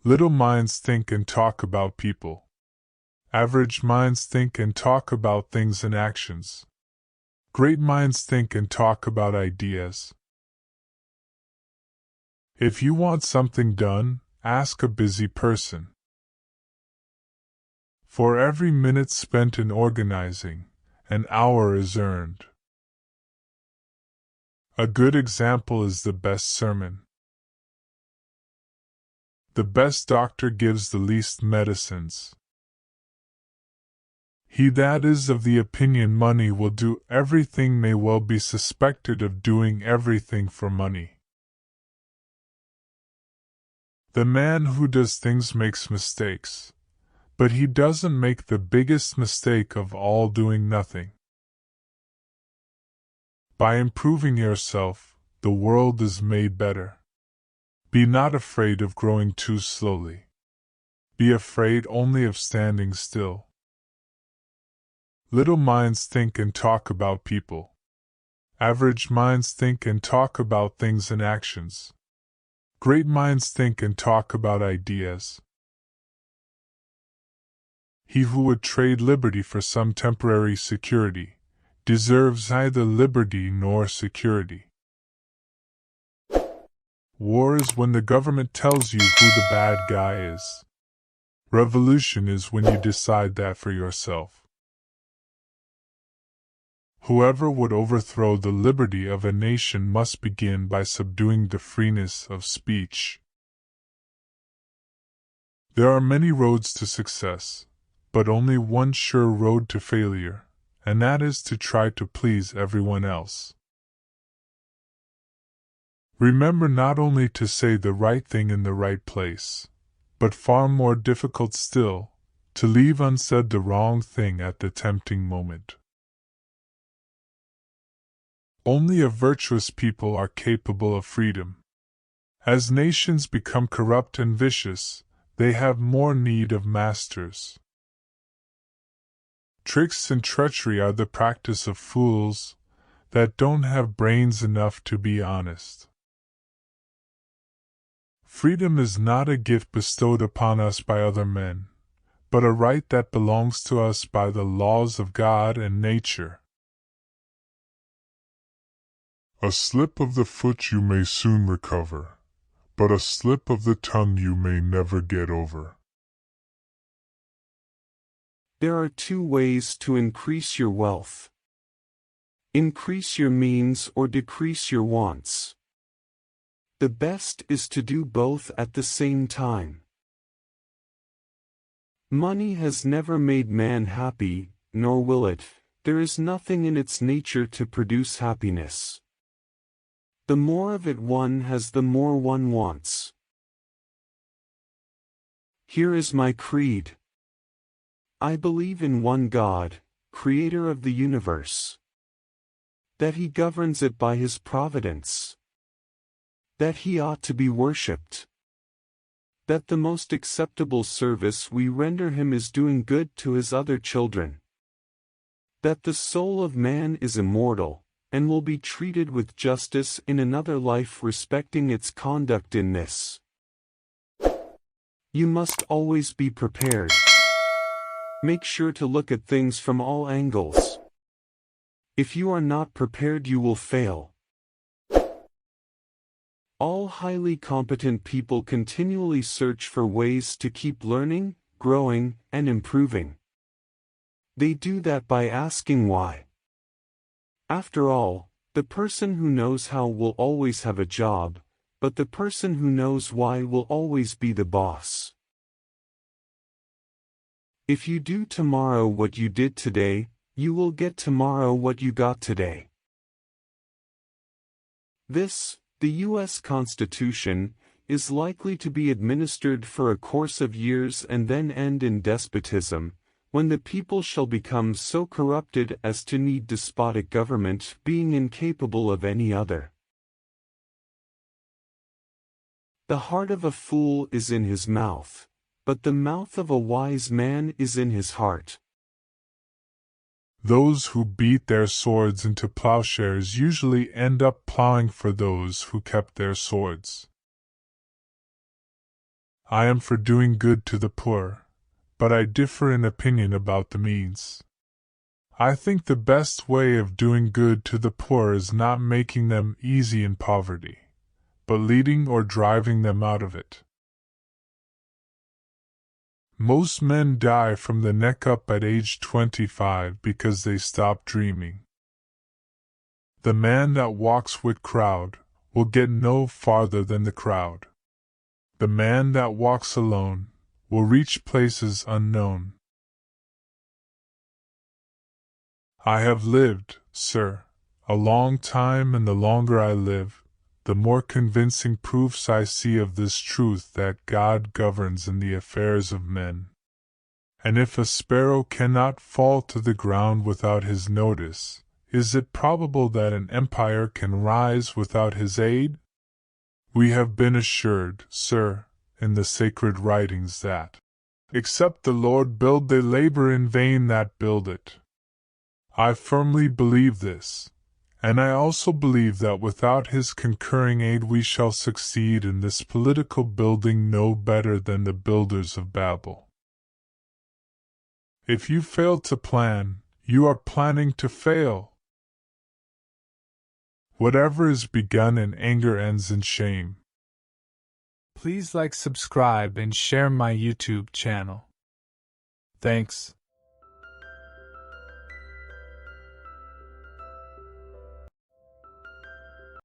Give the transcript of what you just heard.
Little minds think and talk about people. Average minds think and talk about things and actions. Great minds think and talk about ideas. If you want something done, ask a busy person. For every minute spent in organizing, an hour is earned. A good example is the best sermon. The best doctor gives the least medicines. He that is of the opinion money will do everything may well be suspected of doing everything for money. The man who does things makes mistakes, but he doesn't make the biggest mistake of all, doing nothing. By improving yourself, the world is made better. Be not afraid of growing too slowly. Be afraid only of standing still. Little minds think and talk about people. Average minds think and talk about things and actions. Great minds think and talk about ideas. He who would trade liberty for some temporary security deserves neither liberty nor security. War is when the government tells you who the bad guy is. Revolution is when you decide that for yourself. Whoever would overthrow the liberty of a nation must begin by subduing the freeness of speech. There are many roads to success, but only one sure road to failure, and that is to try to please everyone else. Remember not only to say the right thing in the right place, but far more difficult still, to leave unsaid the wrong thing at the tempting moment. Only a virtuous people are capable of freedom. As nations become corrupt and vicious, they have more need of masters. Tricks and treachery are the practice of fools that don't have brains enough to be honest. Freedom is not a gift bestowed upon us by other men, but a right that belongs to us by the laws of God and nature. A slip of the foot you may soon recover, but a slip of the tongue you may never get over. There are two ways to increase your wealth. Increase your means or decrease your wants. The best is to do both at the same time. Money has never made man happy, nor will it. There is nothing in its nature to produce happiness. The more of it one has, the more one wants. Here is my creed. I believe in one God, creator of the universe. That he governs it by his providence. That he ought to be worshipped. That the most acceptable service we render him is doing good to his other children. That the soul of man is immortal, and will be treated with justice in another life, respecting its conduct in this. You must always be prepared. Make sure to look at things from all angles. If you are not prepared, you will fail. All highly competent people continually search for ways to keep learning, growing, and improving. They do that by asking why. After all, the person who knows how will always have a job, but the person who knows why will always be the boss. If you do tomorrow what you did today, you will get tomorrow what you got today. This, the U.S. Constitution, is likely to be administered for a course of years and then end in despotism, when the people shall become so corrupted as to need despotic government, being incapable of any other. The heart of a fool is in his mouth, but the mouth of a wise man is in his heart. Those who beat their swords into plowshares usually end up plowing for those who kept their swords. I am for doing good to the poor, but I differ in opinion about the means. I think the best way of doing good to the poor is not making them easy in poverty, but leading or driving them out of it. Most men die from the neck up at age 25 because they stop dreaming. The man that walks with crowd will get no farther than the crowd. The man that walks alone will reach places unknown. I have lived, sir, a long time, and the longer I live, the more convincing proofs I see of this truth that God governs in the affairs of men. And if a sparrow cannot fall to the ground without his notice, is it probable that an empire can rise without his aid? We have been assured, sir, in the sacred writings that, except the Lord build, they labor in vain that build it. I firmly believe this, and I also believe that without his concurring aid we shall succeed in this political building no better than the builders of Babel. If you fail to plan, you are planning to fail. Whatever is begun in anger ends in shame. Please like, subscribe, and share my YouTube channel. Thanks.